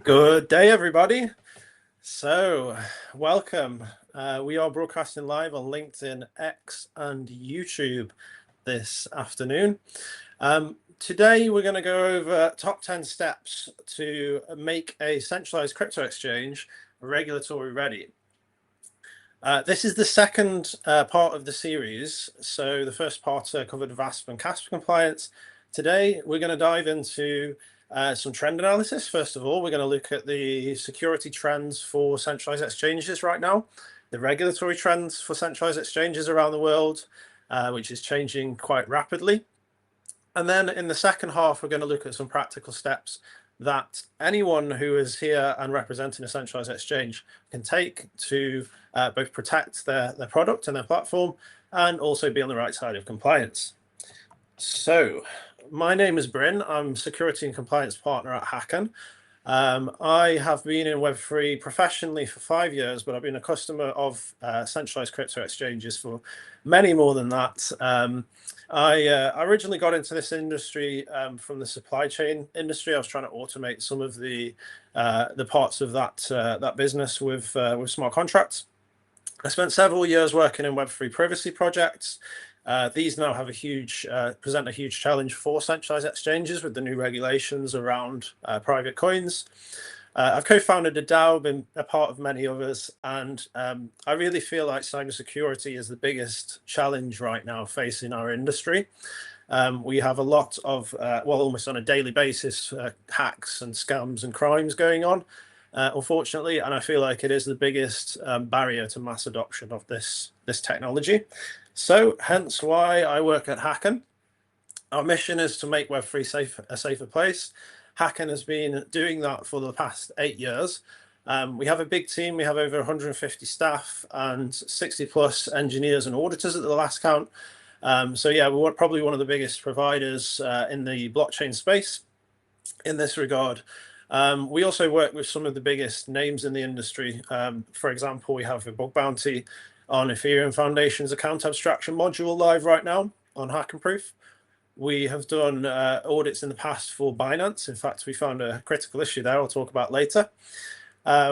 Good day, everybody. Welcome. We are broadcasting live on LinkedIn, X, and YouTube this afternoon. Today, we're going to go over top 10 steps to make a centralized crypto exchange regulatory ready. This is the second part of the series. So the first part covered VASP and CASP compliance. Today, we're going to dive into some trend analysis. First of all, we're going to look at the security trends for centralized exchanges right now, the regulatory trends for centralized exchanges around the world, which is changing quite rapidly. And then in the second half, we're going to look at some practical steps that anyone who is here and representing a centralized exchange can take to both protect their product and their platform and also be on the right side of compliance. So my name is Bryn. I'm security and compliance partner at Hacken. I have been in Web3 professionally for 5 years, but I've been a customer of centralized crypto exchanges for many more than that. I originally got into this industry from the supply chain industry. I was trying to automate some of the parts of that business with smart contracts. I spent several years working in Web3 privacy projects. These now have present a huge challenge for centralized exchanges with the new regulations around private coins. I've co-founded a DAO, been a part of many others, and I really feel like cybersecurity is the biggest challenge right now facing our industry. We have a lot of, almost on a daily basis, hacks and scams and crimes going on, unfortunately, and I feel like it is the biggest barrier to mass adoption of this technology. So hence why I work at Hacken. Our mission is to make Web3 a safer place. Hacken has been doing that for the past 8 years. We have a big team. We have over 150 staff and 60 plus engineers and auditors at the last count. So yeah, we're probably one of the biggest providers in the blockchain space in this regard. We also work with some of the biggest names in the industry. For example, we have a bug bounty on Ethereum Foundation's account abstraction module live right now on Hackenproof. We have done audits in the past for Binance. In fact, we found a critical issue there I'll talk about later.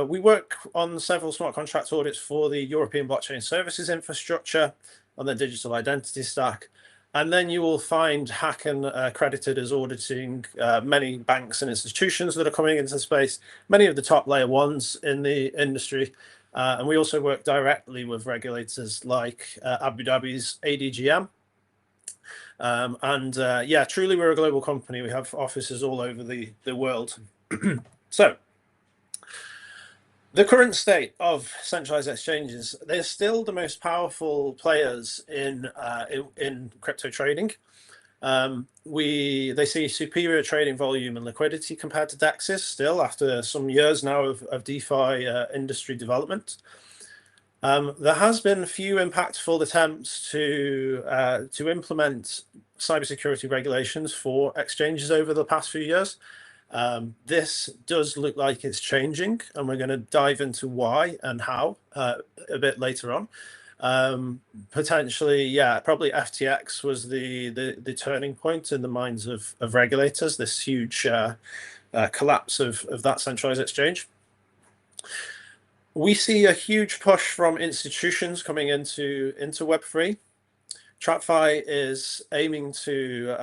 We work on several smart contract audits for the European blockchain services infrastructure on the digital identity stack. And then you will find Hacken accredited as auditing many banks and institutions that are coming into the space, many of the top layer ones in the industry. And we also work directly with regulators like Abu Dhabi's ADGM. Yeah, truly, we're a global company. We have offices all over the world. So, the current state of centralized exchanges, they're still the most powerful players in crypto trading. They see superior trading volume and liquidity compared to DEXs still after some years now of DeFi industry development. There has been few impactful attempts to implement cybersecurity regulations for exchanges over the past few years. This does look like it's changing, and we're going to dive into why and how a bit later on. Potentially, yeah, probably FTX was the turning point in the minds of regulators, this huge collapse of that centralized exchange. We see a huge push from institutions coming into Web3. TradFi is aiming to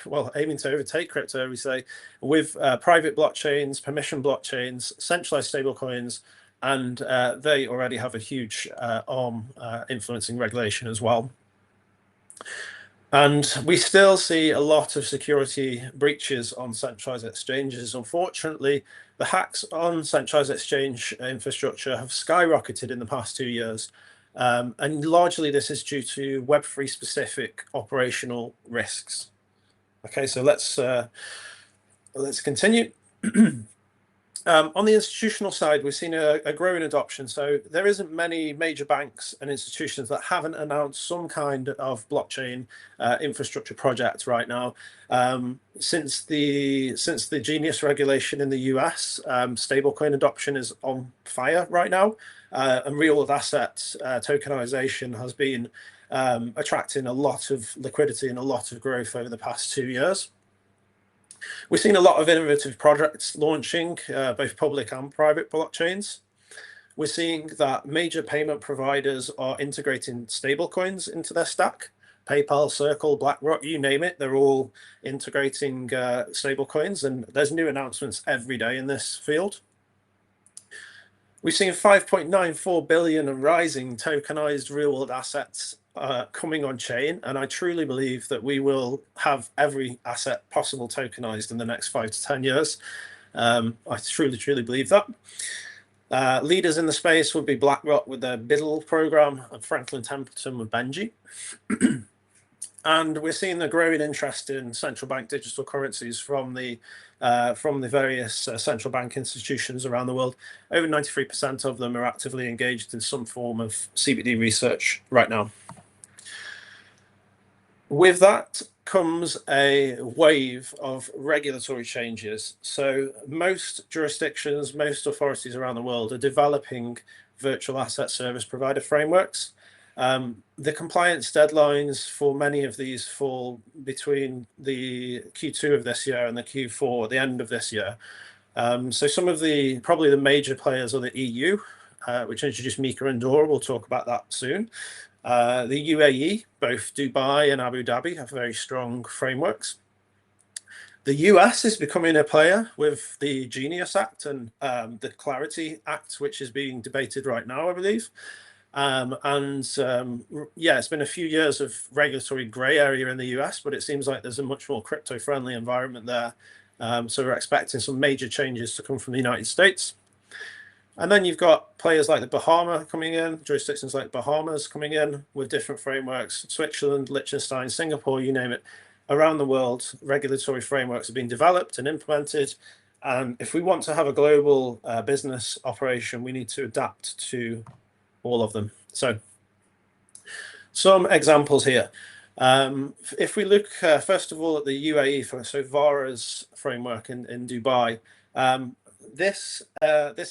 overtake crypto, we say, with private blockchains, permission blockchains, centralized stablecoins, and they already have a huge arm influencing regulation as well. And we still see a lot of security breaches on centralized exchanges. Unfortunately, the hacks on centralized exchange infrastructure have skyrocketed in the past 2 years. And largely this is due to Web3 specific operational risks. Okay, so let's continue. On the institutional side, we've seen a growing adoption. So there isn't many major banks and institutions that haven't announced some kind of blockchain infrastructure project right now. Since the Genius regulation in the US, stablecoin adoption is on fire right now, and real world assets tokenization has been attracting a lot of liquidity and a lot of growth over the past 2 years. We're seeing a lot of innovative projects launching, both public and private blockchains. We're seeing that major payment providers are integrating stablecoins into their stack. PayPal, Circle, BlackRock, you name it, they're all integrating stablecoins, and there's new announcements every day in this field. We've seen 5.94 billion and rising tokenized real-world assets coming on chain, and I truly believe that we will have every asset possible tokenized in the next 5 to 10 years. I truly believe that. Leaders in the space would be BlackRock with their BUIDL program and Franklin Templeton with Benji. And we're seeing the growing interest in central bank digital currencies from the various central bank institutions around the world. Over 93% of them are actively engaged in some form of CBD research right now. With that comes a wave of regulatory changes. So most jurisdictions, most authorities around the world are developing virtual asset service provider frameworks. The compliance deadlines for many of these fall between the Q2 of this year and the Q4, the end of this year. So some of probably the major players are the EU, which introduced MiCA and DORA. We'll talk about that soon. The UAE, both Dubai and Abu Dhabi, have very strong frameworks. The US is becoming a player with the Genius Act and the Clarity Act, which is being debated right now, I believe. Yeah, it's been a few years of regulatory grey area in the US, but it seems like there's a much more crypto-friendly environment there. So we're expecting some major changes to come from the United States. And then you've got players like the Bahamas coming in, jurisdictions like Bahamas coming in with different frameworks, Switzerland, Liechtenstein, Singapore, you name it. Around the world, regulatory frameworks are being developed and implemented. And if we want to have a global business operation, we need to adapt to all of them. So some examples here. If we look first of all at the UAE, so VARA's framework in Dubai, this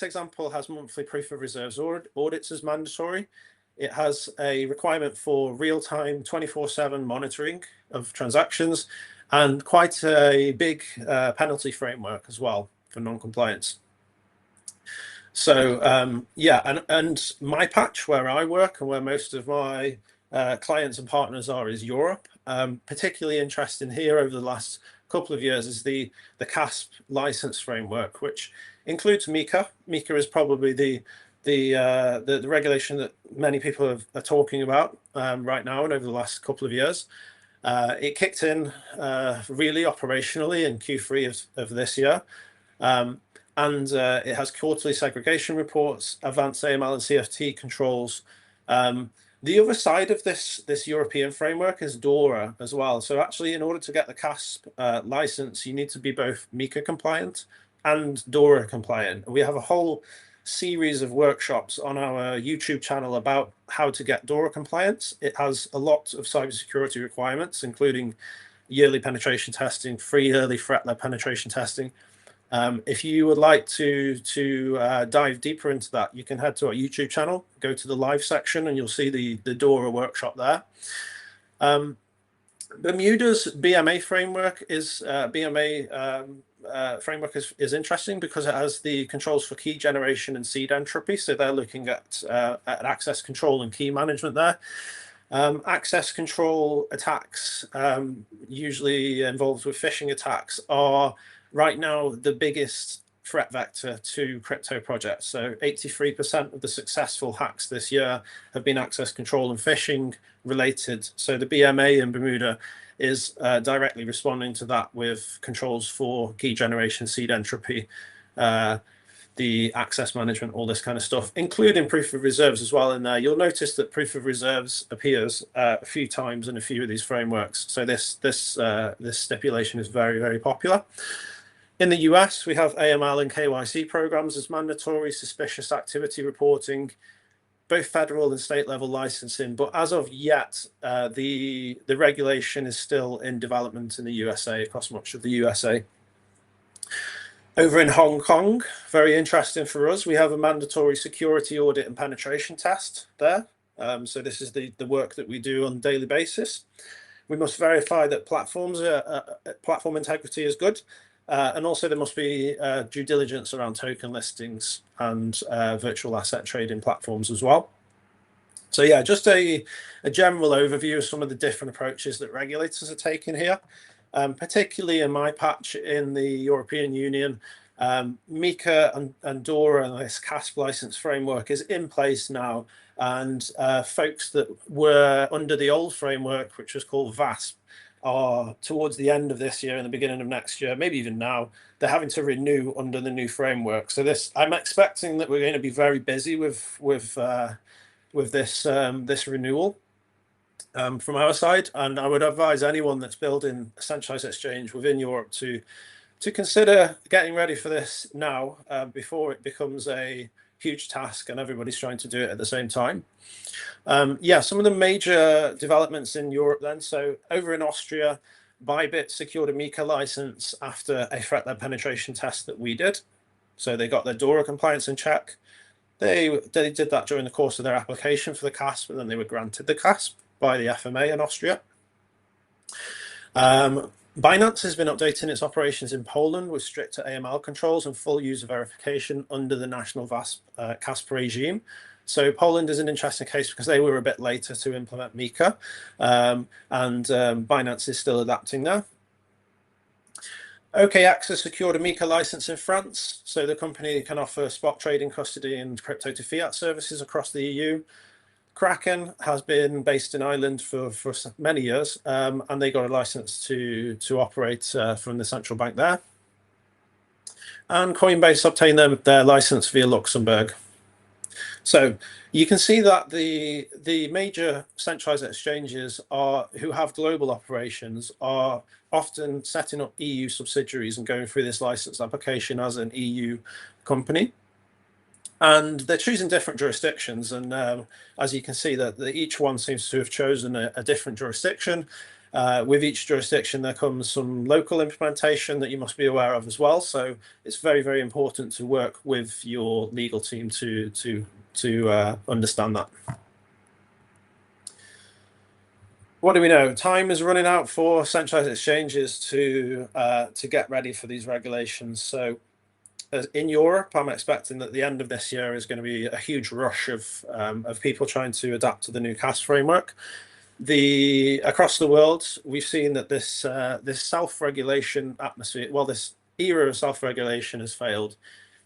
example has monthly proof of reserves audits as mandatory. It has a requirement for real-time 24/7 monitoring of transactions and quite a big penalty framework as well for non-compliance. So yeah, and my patch where I work and where most of my clients and partners are is Europe. Particularly interesting here over the last couple of years is the CASP license framework, which includes MiCA. MiCA is probably the regulation that many people are talking about right now and over the last couple of years. It kicked in really operationally in Q3 of this year. And it has quarterly segregation reports, advanced AML and CFT controls. The other side of this European framework is DORA as well. So actually, in order to get the CASP license, you need to be both MiCA compliant and DORA compliant. We have a whole series of workshops on our YouTube channel about how to get DORA compliance. It has a lot of cybersecurity requirements, including yearly penetration testing, free early threat-led penetration testing. If you would like to dive deeper into that, you can head to our YouTube channel, go to the live section, and you'll see the DORA workshop there. Bermuda's BMA framework is interesting because it has the controls for key generation and seed entropy. So they're looking at access control and key management there. Access control attacks, usually involved with phishing attacks, are right now the biggest threat vector to crypto projects. So 83% of the successful hacks this year have been access control and phishing related. So the BMA in Bermuda is directly responding to that with controls for key generation, seed entropy, the access management, all this kind of stuff, including proof of reserves as well in there. You'll notice that proof of reserves appears a few times in a few of these frameworks. So this stipulation is very, very popular. In the US, we have AML and KYC programs as mandatory, suspicious activity reporting, both federal and state level licensing. But as of yet, the regulation is still in development in the USA, across much of the USA. Over in Hong Kong, very interesting for us, we have a mandatory security audit and penetration test there. So this is the work that we do on a daily basis. we must verify that platform integrity is good. And also there must be due diligence around token listings and virtual asset trading platforms as well. So yeah, just a general overview of some of the different approaches that regulators are taking here, particularly in my patch in the European Union. MiCA and DORA and this CASP license framework is in place now, and folks that were under the old framework, which was called VASP, are towards the end of this year and the beginning of next year, maybe even now, they're having to renew under the new framework. So I'm expecting that we're going to be very busy with this renewal from our side, and I would advise anyone that's building a centralized exchange within Europe to consider getting ready for this now before it becomes a huge task and everybody's trying to do it at the same time. Yeah, some of the major developments in Europe then. So over in Austria, Bybit secured a MiCA license after a threat-led penetration test that we did. So they got their DORA compliance in check. They did that during the course of their application for the CASP, and then they were granted the CASP by the FMA in Austria. Binance has been updating its operations in Poland with stricter AML controls and full user verification under the national VASP CASP regime. So Poland is an interesting case because they were a bit later to implement MiCA, and Binance is still adapting now. OKX has secured a MiCA license in France, so the company can offer spot trading, custody, and crypto to fiat services across the EU. Kraken has been based in Ireland for many years, and they got a license to operate from the central bank there. And Coinbase obtained their license via Luxembourg. So you can see that the major centralized exchanges who have global operations are often setting up EU subsidiaries and going through this license application as an EU company. And they're choosing different jurisdictions. And as you can see, that each one seems to have chosen a different jurisdiction. With each jurisdiction, there comes some local implementation that you must be aware of as well. So it's very, very important to work with your legal team to understand that. What do we know? Time is running out for centralized exchanges to get ready for these regulations. So in Europe, I'm expecting that the end of this year is going to be a huge rush of people trying to adapt to the new CASP framework. Across the world, we've seen that this self-regulation atmosphere, well, this era of self-regulation has failed.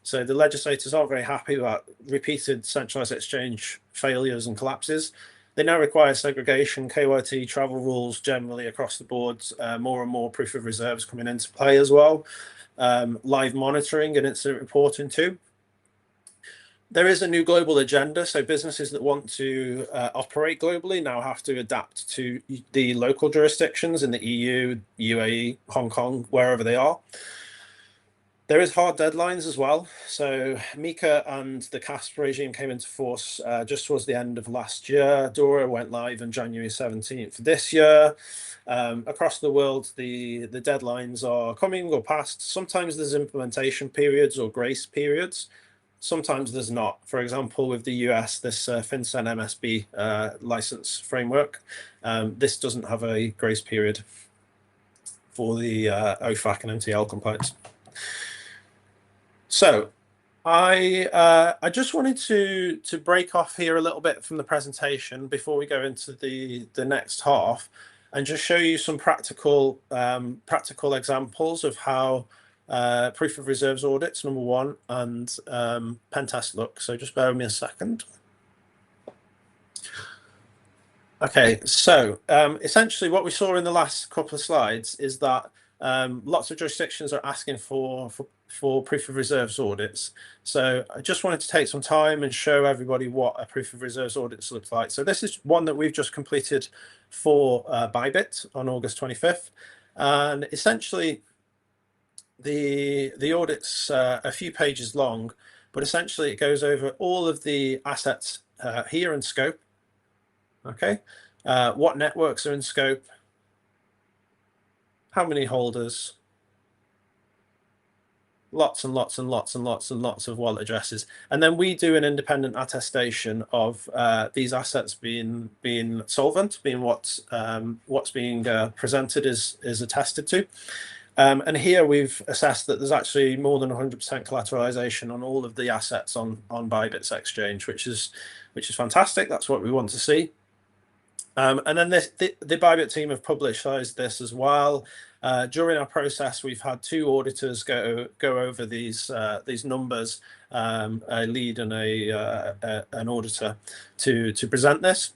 So the legislators aren't very happy about repeated centralized exchange failures and collapses. They now require segregation, KYT, travel rules generally across the board, more and more proof of reserves coming into play as well, live monitoring and incident reporting too. There is a new global agenda, so businesses that want to operate globally now have to adapt to the local jurisdictions in the EU, UAE, Hong Kong, wherever they are. There is hard deadlines as well. So MiCA and the CASP regime came into force just towards the end of last year. DORA went live on January 17th this year. Across the world, the deadlines are coming or past. Sometimes there's implementation periods or grace periods. Sometimes there's not. For example, with the US, this FinCEN MSB license framework, this doesn't have a grace period for the OFAC and MTL compliance. So I just wanted to break off here a little bit from the presentation before we go into the next half, and just show you some practical examples of how proof of reserves audits, number one, and pen test look. So just bear with me a second. Okay, so essentially what we saw in the last couple of slides is that lots of jurisdictions are asking for proof of reserves audits. So I just wanted to take some time and show everybody what a proof of reserves audits looks like. So this is one that we've just completed for Bybit on August 25th. And essentially the audit's a few pages long, but essentially it goes over all of the assets here in scope. Okay, what networks are in scope, how many holders, lots and lots and lots and lots and lots of wallet addresses. And then we do an independent attestation of these assets being solvent, being what's being presented is attested to. And here we've assessed that there's actually more than 100% collateralization on all of the assets on Bybit's exchange, which is fantastic. That's what we want to see. And then the Bybit team have publicized this as well. During our process, we've had two auditors go over these numbers, a lead and an auditor, to present this.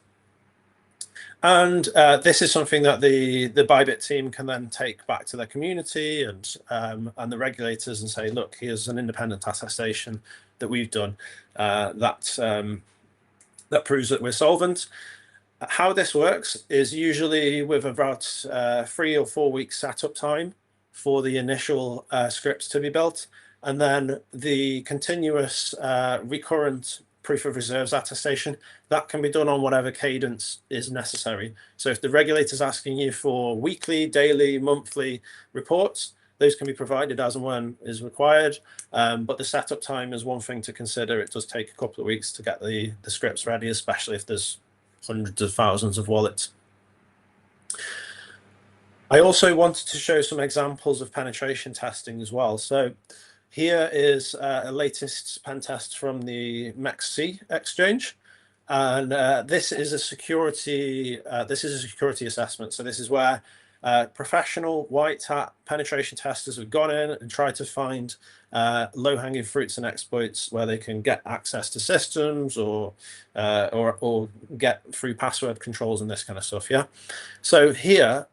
And this is something that the Bybit team can then take back to their community and the regulators and say, look, here's an independent attestation that we've done that proves that we're solvent. How this works is usually with about 3 or 4 weeks setup time for the initial scripts to be built, and then the continuous recurrent proof of reserves attestation that can be done on whatever cadence is necessary. So if the regulator's asking you for weekly, daily, monthly reports, those can be provided as and when is required. But the setup time is one thing to consider. It does take a couple of weeks to get the scripts ready, especially if there's hundreds of thousands of wallets. I also wanted to show some examples of penetration testing as well. So here is a latest pen test from the MEXC exchange, and this is a security assessment. So this is where professional white hat penetration testers have gone in and tried to find low-hanging fruits and exploits where they can get access to systems or get through password controls and this kind of stuff. Yeah. So here,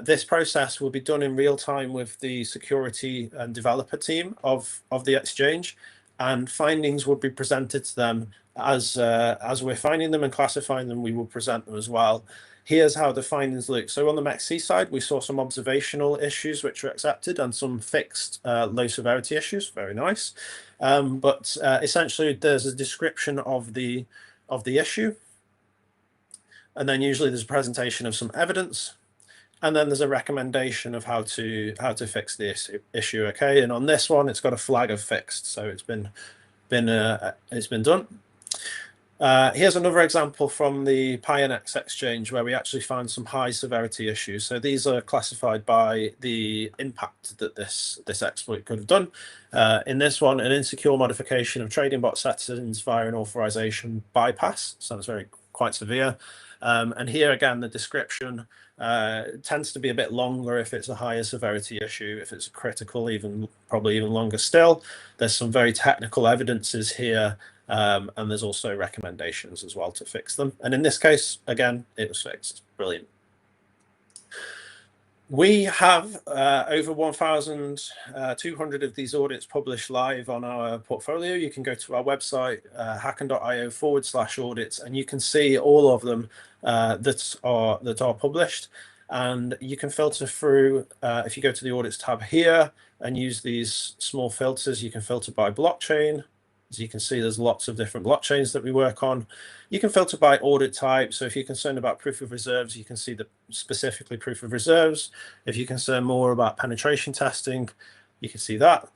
this process will be done in real time with the security and developer team of the exchange, and findings will be presented to them as we're finding them and classifying them. We will present them as well. Here's how the findings look. So on the MEXC side, we saw some observational issues which were accepted and some fixed low severity issues. Very nice. But essentially, there's a description of the issue, and then usually there's a presentation of some evidence, and then there's a recommendation of how to fix the issue. Okay, and on this one, it's got a flag of fixed, so it's been done. Here's another example from the Pionex exchange where we actually found some high severity issues. So these are classified by the impact that this exploit could have done. In this one, an insecure modification of trading bot settings via an authorization bypass. Sounds quite severe. And here again, the description tends to be a bit longer if it's a higher severity issue. If it's critical, probably even longer still. There's some very technical evidences here. And there's also recommendations as well to fix them. And in this case, again, it was fixed. Brilliant. We have over 1,200 of these audits published live on our portfolio. You can go to our website, hacken.io/audits, and you can see all of them that are published. And you can filter through, if you go to the audits tab here and use these small filters, you can filter by blockchain. As you can see, there's lots of different blockchains that we work on. You can filter by audit type. So if you're concerned about proof of reserves, you can see specifically proof of reserves. If you're concerned more about penetration testing, you can see that.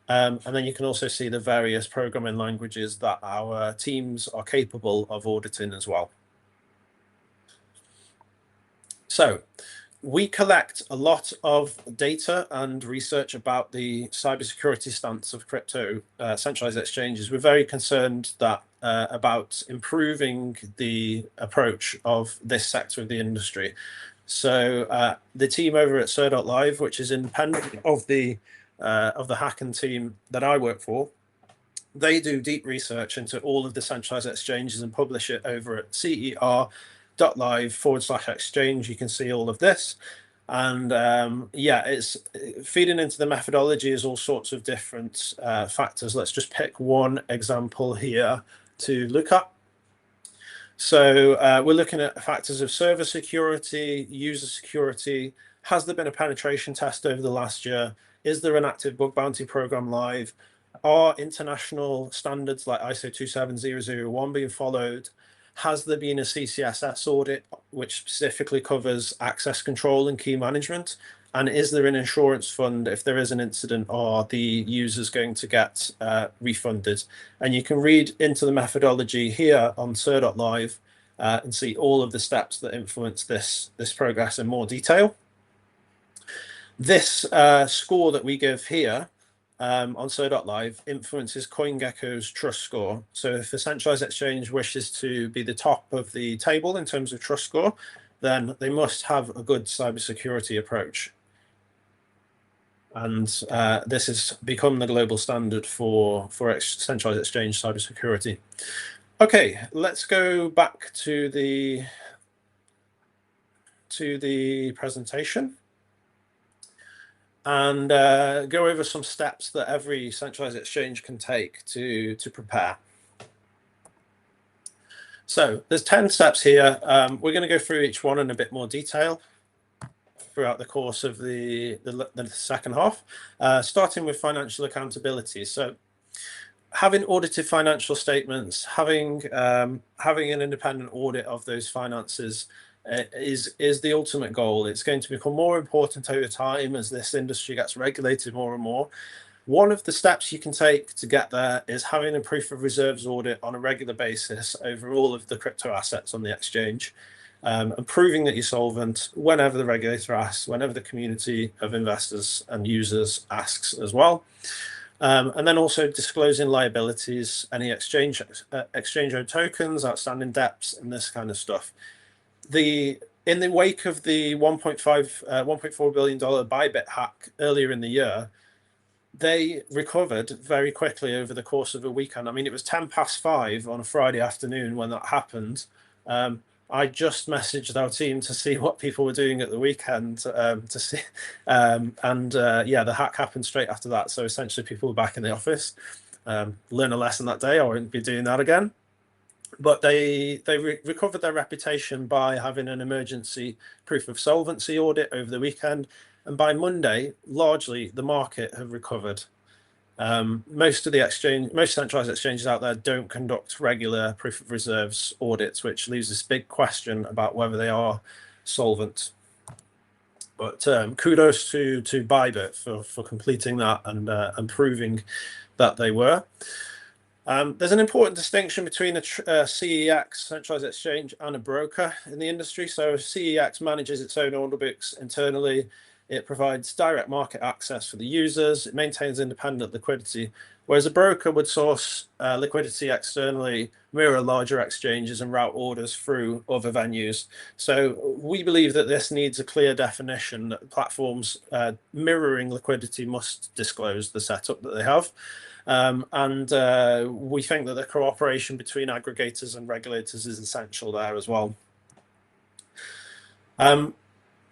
And then you can also see the various programming languages that our teams are capable of auditing as well. So we collect a lot of data and research about the cybersecurity stance of crypto centralized exchanges. We're very concerned about improving the approach of this sector of the industry. So the team over at Sir.Live, which is independent of the Hacken team that I work for, they do deep research into all of the centralized exchanges and publish it over at CER.live/exchange. You can see all of this. And yeah, it's feeding into the methodology is all sorts of different factors. Let's just pick one example here to look at. So we're looking at factors of server security, user security. Has there been a penetration test over the last year? Is there an active bug bounty program live? Are international standards like ISO 27001 being followed? Has there been a CCSS audit which specifically covers access control and key management? And is there an insurance fund if there is an incident? Are the users going to get refunded? And you can read into the methodology here on Sir.live and see all of the steps that influence this progress in more detail. This score that we give here on Sir.live influences CoinGecko's trust score. So if a centralized exchange wishes to be the top of the table in terms of trust score, then they must have a good cybersecurity approach. And this has become the global standard for centralized exchange cybersecurity. Okay, let's go back to the presentation and go over some steps that every centralized exchange can take to prepare. So there's 10 steps here. We're going to go through each one in a bit more detail throughout the course of the second half, starting with financial accountability. So having audited financial statements, having an independent audit of those finances is the ultimate goal. It's going to become more important over time as this industry gets regulated more and more. One of the steps you can take to get there is having a proof of reserves audit on a regular basis over all of the crypto assets on the exchange, and proving that you're solvent whenever the regulator asks, whenever the community of investors and users asks as well. And then also disclosing liabilities, any exchange-owned tokens, outstanding debts, and this kind of stuff. In the wake of the $1.4 billion Bybit hack earlier in the year, they recovered very quickly over the course of a weekend. I mean, it was 5:10 on a Friday afternoon when that happened. I just messaged our team to see what people were doing at the weekend yeah, the hack happened straight after that. So essentially people were back in the office. Learn a lesson that day. I won't be doing that again. But they recovered their reputation by having an emergency proof of solvency audit over the weekend. And by Monday, largely the market have recovered. Most centralized exchanges out there don't conduct regular proof of reserves audits, which leaves this big question about whether they are solvent. But kudos to Bybit for completing that and proving that they were. There's an important distinction between a CEX, centralized exchange, and a broker in the industry. So CEX manages its own order books internally. It provides direct market access for the users. It maintains independent liquidity, whereas a broker would source liquidity externally, mirror larger exchanges, and route orders through other venues. So we believe that this needs a clear definition that platforms mirroring liquidity must disclose the setup that they have. We think that the cooperation between aggregators and regulators is essential there as well.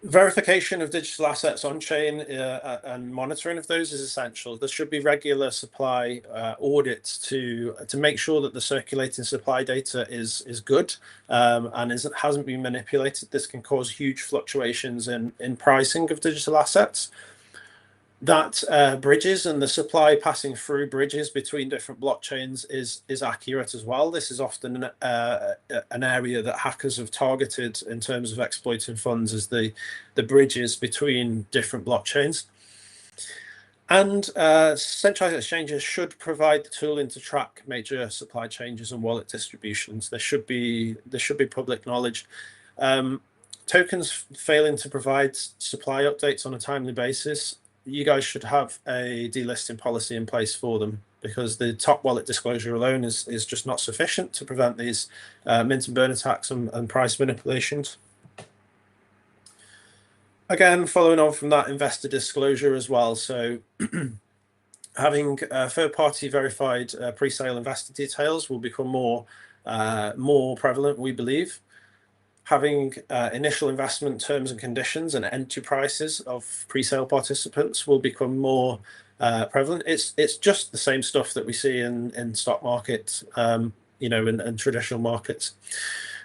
Verification of digital assets on chain and monitoring of those is essential. There should be regular supply audits to make sure that the circulating supply data is good and hasn't been manipulated. This can cause huge fluctuations in pricing of digital assets. That bridges and the supply passing through bridges between different blockchains is accurate as well. This is often an area that hackers have targeted in terms of exploiting funds as the bridges between different blockchains. And centralized exchanges should provide the tooling to track major supply changes and wallet distributions. There should be public knowledge. Tokens failing to provide supply updates on a timely basis, you guys should have a delisting policy in place for them, because the top wallet disclosure alone is just not sufficient to prevent these mint and burn attacks and price manipulations. Again, following on from that, investor disclosure as well. So having third-party verified pre-sale investor details will become more prevalent, we believe. Having initial investment terms and conditions and entry prices of pre-sale participants will become more prevalent. It's just the same stuff that we see in stock markets, you know, and traditional markets.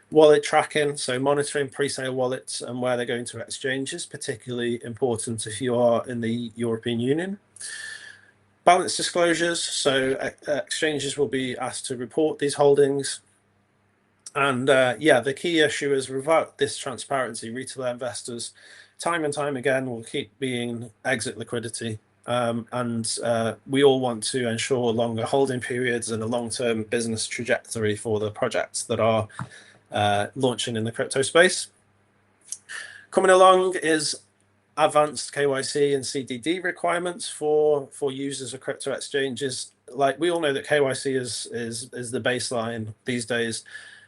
Wallet tracking, so monitoring pre-sale wallets and where they're going to exchanges, particularly important if you are in the European Union. Balance disclosures, so exchanges will be asked to report these holdings. And yeah, the key issue is without this transparency, retail investors time and time again will keep being exit liquidity. And we all want to ensure longer holding periods and a long-term business trajectory for the projects that are launching in the crypto space. Coming along is advanced KYC and CDD requirements for users of crypto exchanges. Like, we all know that KYC is the baseline these days,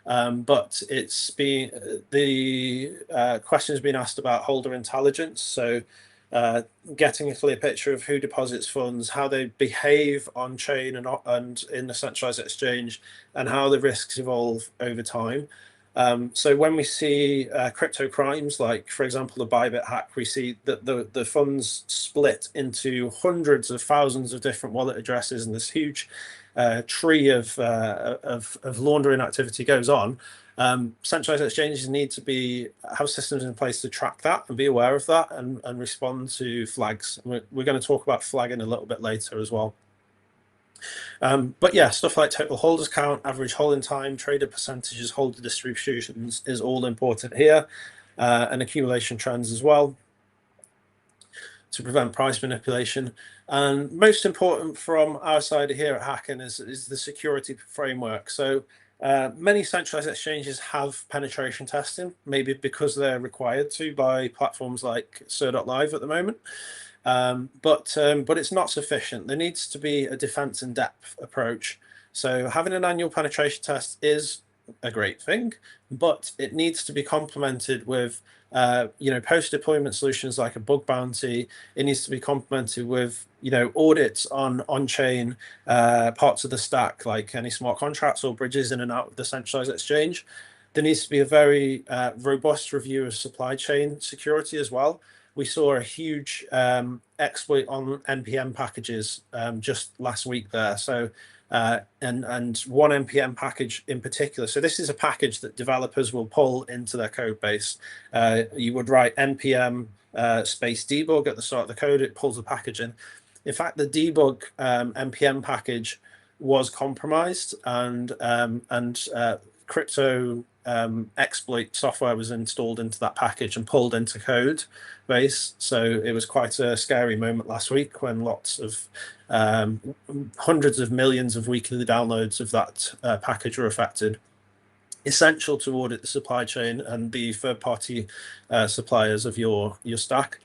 but it's been the question has been asked about holder intelligence. So getting a clear picture of who deposits funds, how they behave on chain and in the centralized exchange, and how the risks evolve over time. So when we see crypto crimes, like, for example, the Bybit hack, we see that the funds split into hundreds of thousands of different wallet addresses, and this huge tree of laundering activity goes on. Centralized exchanges need to have systems in place to track that and be aware of that and respond to flags. We're going to talk about flagging a little bit later as well. But yeah, stuff like total holders count, average holding time, trader percentages, holder distributions is all important here, and accumulation trends as well, to prevent price manipulation. And most important from our side here at Hacken is the security framework. So many centralized exchanges have penetration testing, maybe because they're required to by platforms like Sir.Live at the moment. But it's not sufficient. There needs to be a defense in depth approach. So having an annual penetration test is a great thing, but it needs to be complemented with post-deployment solutions like a bug bounty. It needs to be complemented with audits on chain parts of the stack, like any smart contracts or bridges in and out of the centralized exchange. There needs to be a very robust review of supply chain security as well. We saw a huge exploit on NPM packages just last week there. So and one NPM package in particular. So this is a package that developers will pull into their code base. You would write NPM space debug at the start of the code. It pulls the package in. In fact, the debug NPM package was compromised, and crypto exploit software was installed into that package and pulled into code base. So it was quite a scary moment last week when lots of hundreds of millions of weekly downloads of that package were affected. Essential to audit the supply chain and the third-party suppliers of your stack.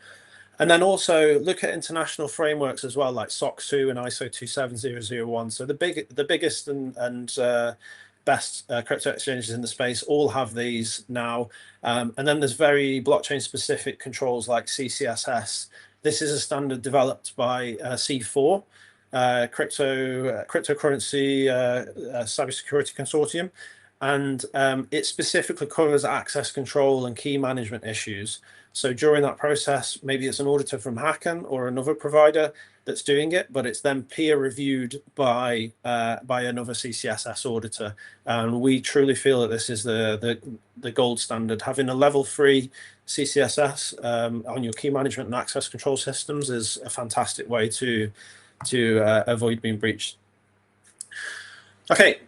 And then also look at international frameworks as well, like SOC 2 and ISO 27001. So the biggest and best crypto exchanges in the space all have these now. And then there's very blockchain specific controls like CCSS. This is a standard developed by C4, cryptocurrency cybersecurity consortium. And it specifically covers access control and key management issues. So during that process, maybe it's an auditor from Hacken or another provider that's doing it, but it's then peer reviewed by another CCSS auditor. And we truly feel that this is the gold standard. Having a level 3 CCSS on your key management and access control systems is a fantastic way to avoid being breached. Okay.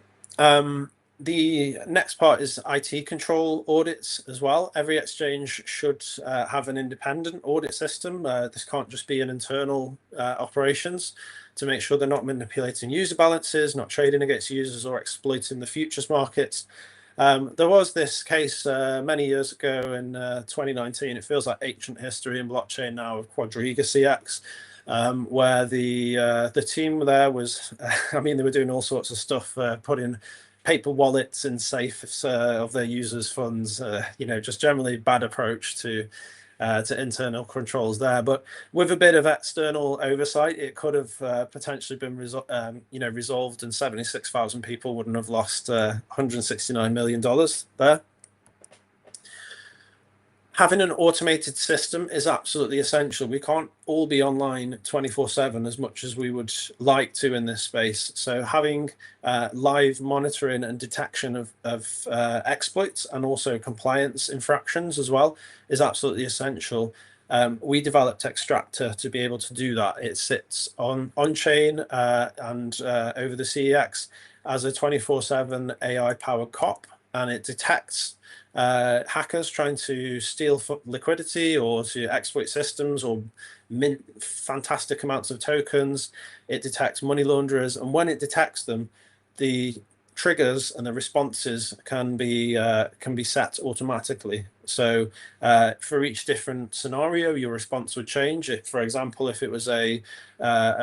The next part is IT control audits as well. Every exchange should have an independent audit system. This can't just be an internal operations to make sure they're not manipulating user balances, not trading against users or exploiting the futures markets. There was this case many years ago in 2019. It feels like ancient history in blockchain now, of Quadriga CX. Where the team there was, I mean, they were doing all sorts of stuff, putting paper wallets in safes of their users' funds, just generally bad approach to internal controls there. But with a bit of external oversight, it could have potentially been resolved, and 76,000 people wouldn't have lost $169 million there. Having an automated system is absolutely essential. We can't all be online 24/7 as much as we would like to in this space. So having live monitoring and detection of exploits and also compliance infractions as well is absolutely essential. We developed Extractor to be able to do that. It sits on chain and over the CEX as a 24/7 AI powered COP. and it detects hackers trying to steal liquidity or to exploit systems or mint fantastic amounts of tokens. It detects money launderers, and when it detects them, the triggers and the responses can be set automatically. So for each different scenario, your response would change. If, for example, if it was a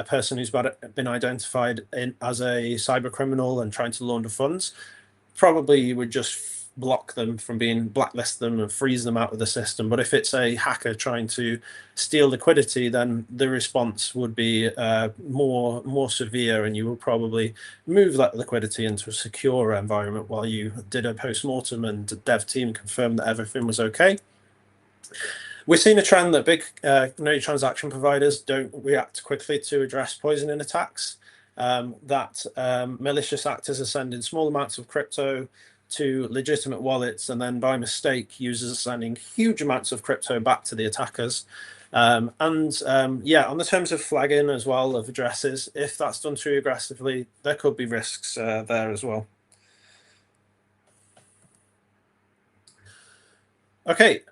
person who's been identified as a cyber criminal and trying to launder funds, probably you would just block them from being, blacklist them and freeze them out of the system. But if it's a hacker trying to steal liquidity, then the response would be more severe, and you will probably move that liquidity into a secure environment while you did a post-mortem and the dev team confirmed that everything was okay. We're seeing a trend that big no transaction providers don't react quickly to address poisoning attacks. That malicious actors are sending small amounts of crypto to legitimate wallets, and then by mistake, users are sending huge amounts of crypto back to the attackers. Yeah, on the terms of flagging as well of addresses, if that's done too aggressively, there could be risks there as well. Okay,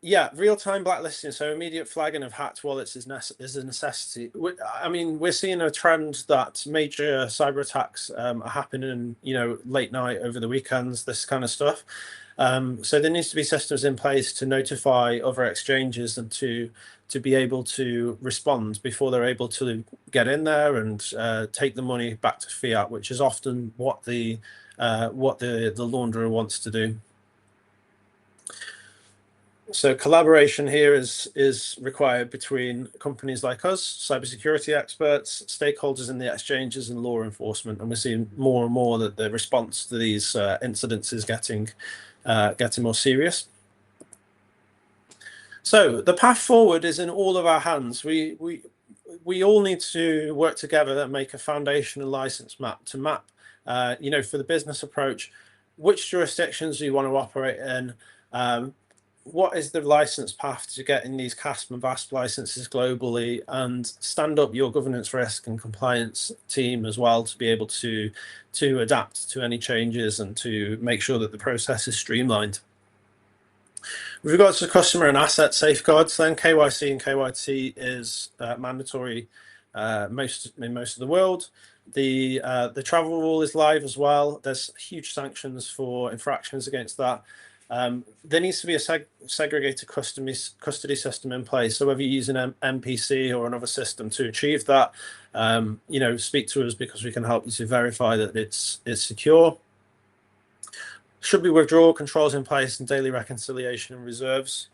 yeah, real-time blacklisting, so immediate flagging of hacked wallets is a necessity. I mean, we're seeing a trend that major cyber attacks are happening, late night, over the weekends, this kind of stuff. So there needs to be systems in place to notify other exchanges and to be able to respond before they're able to get in there and take the money back to fiat, which is often what the launderer wants to do. So collaboration here is required between companies like us, cybersecurity experts, stakeholders in the exchanges, and law enforcement. And we're seeing more and more that the response to these incidents is getting more serious. So the path forward is in all of our hands. We all need to work together and make a foundation and license map to map, for the business approach, which jurisdictions do you want to operate in. What is the license path to getting these CASP and VASP licenses globally, and stand up your governance risk and compliance team as well to be able to adapt to any changes and to make sure that the process is streamlined. With regards to customer and asset safeguards, then KYC and KYT is mandatory in most of the world. The travel rule is live as well. There's huge sanctions for infractions against that. There needs to be a segregated custody system in place. So whether you're using an MPC or another system to achieve that, speak to us because we can help you to verify that it's secure. Should be withdrawal controls in place and daily reconciliation and reserves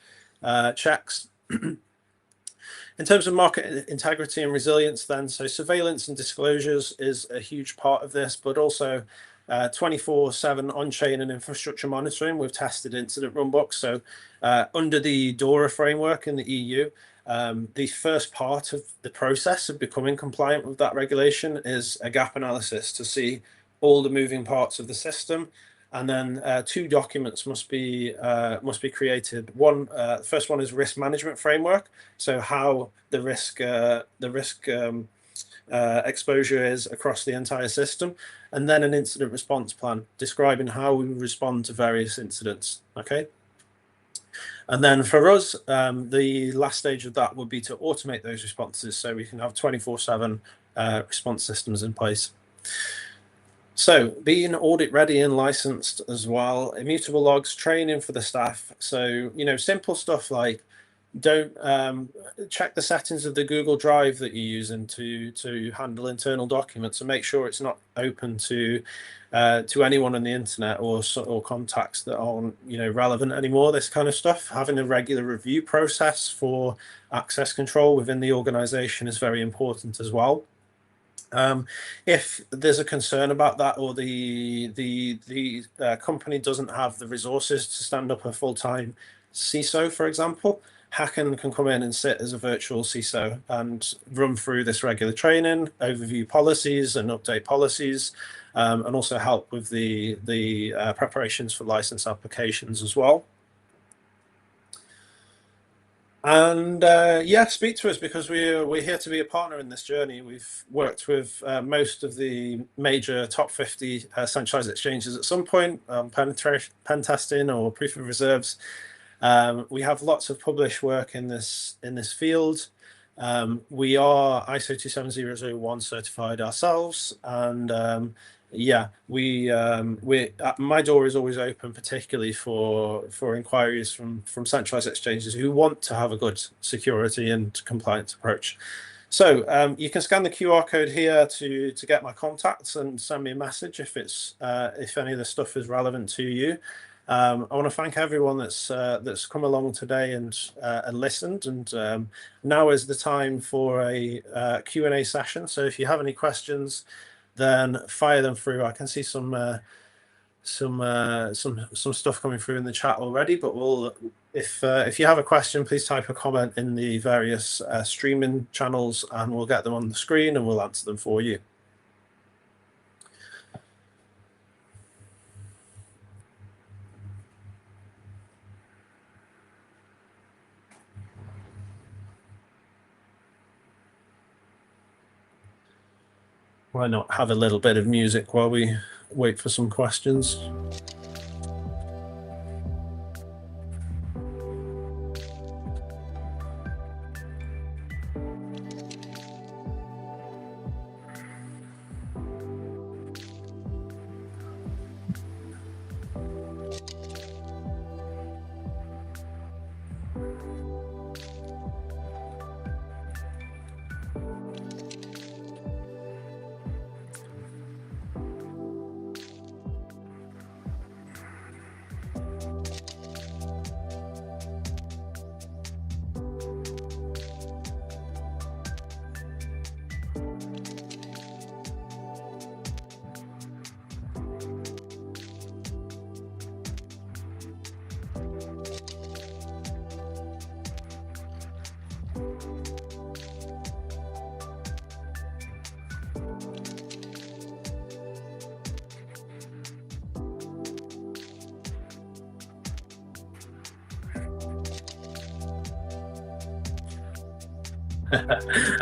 checks. In terms of market integrity and resilience, then, so surveillance and disclosures is a huge part of this, but also 24/7 on-chain and infrastructure monitoring with tested incident runbooks. So under the DORA framework in the EU, the first part of the process of becoming compliant with that regulation is a gap analysis to see all the moving parts of the system. And then 2 documents must be created. One, the first one is risk management framework. So how the risk exposure is across the entire system, and then an incident response plan describing how we respond to various incidents. Okay. And then for us, the last stage of that would be to automate those responses so we can have 24/7 response systems in place. So being audit ready and licensed as well, immutable logs, training for the staff. So, simple stuff like don't check the settings of the Google Drive that you're using to handle internal documents, and make sure it's not open to anyone on the internet or contacts that aren't relevant anymore. This kind of stuff. Having a regular review process for access control within the organization is very important as well. If there's a concern about that, or the company doesn't have the resources to stand up a full-time CISO, for example, Hacken can come in and sit as a virtual CISO and run through this regular training, overview policies and update policies, and also help with the preparations for license applications as well. And yeah, speak to us, because we're here to be a partner in this journey. We've worked with most of the major top 50 centralized exchanges at some point, pen testing or proof of reserves. We have lots of published work in this field. We are ISO 27001 certified ourselves, and yeah, my door is always open, particularly for inquiries from centralized exchanges who want to have a good security and compliance approach. So you can scan the QR code here to get my contacts and send me a message if if any of the stuff is relevant to you. I want to thank everyone that's come along today and listened. And now is the time for a Q&A session. So if you have any questions, then fire them through. I can see some stuff coming through in the chat already. But if you have a question, please type a comment in the various streaming channels, and we'll get them on the screen and we'll answer them for you. Why not have a little bit of music while we wait for some questions?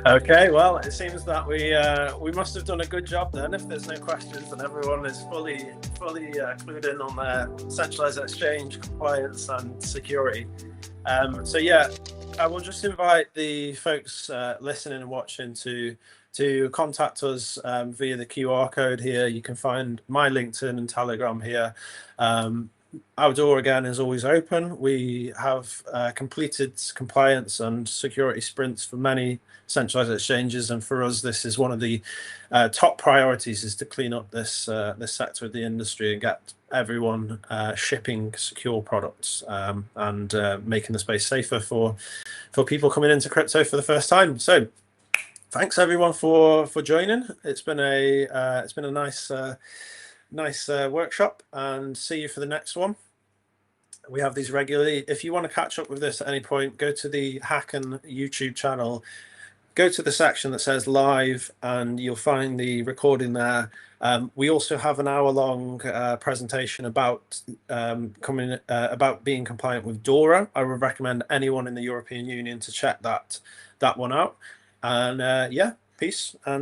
Okay, well, it seems that we must have done a good job then. If there's no questions and everyone is fully clued in on their centralized exchange compliance and security. So yeah, I will just invite the folks listening and watching to contact us via the QR code here. You can find my LinkedIn and Telegram here. Our door again is always open. We have completed compliance and security sprints for many centralized exchanges, and for us, this is one of the top priorities: is to clean up this sector of the industry and get everyone shipping secure products and making the space safer for people coming into crypto for the first time. So, thanks everyone for joining. It's been a nice workshop, and see you for the next one. We have these regularly. If you want to catch up with this at any point, go to the Hacken YouTube channel, go to the section that says live, and you'll find the recording there. We also have an hour-long presentation about about being compliant with DORA. I would recommend anyone in the European Union to check that one out. And yeah, peace. And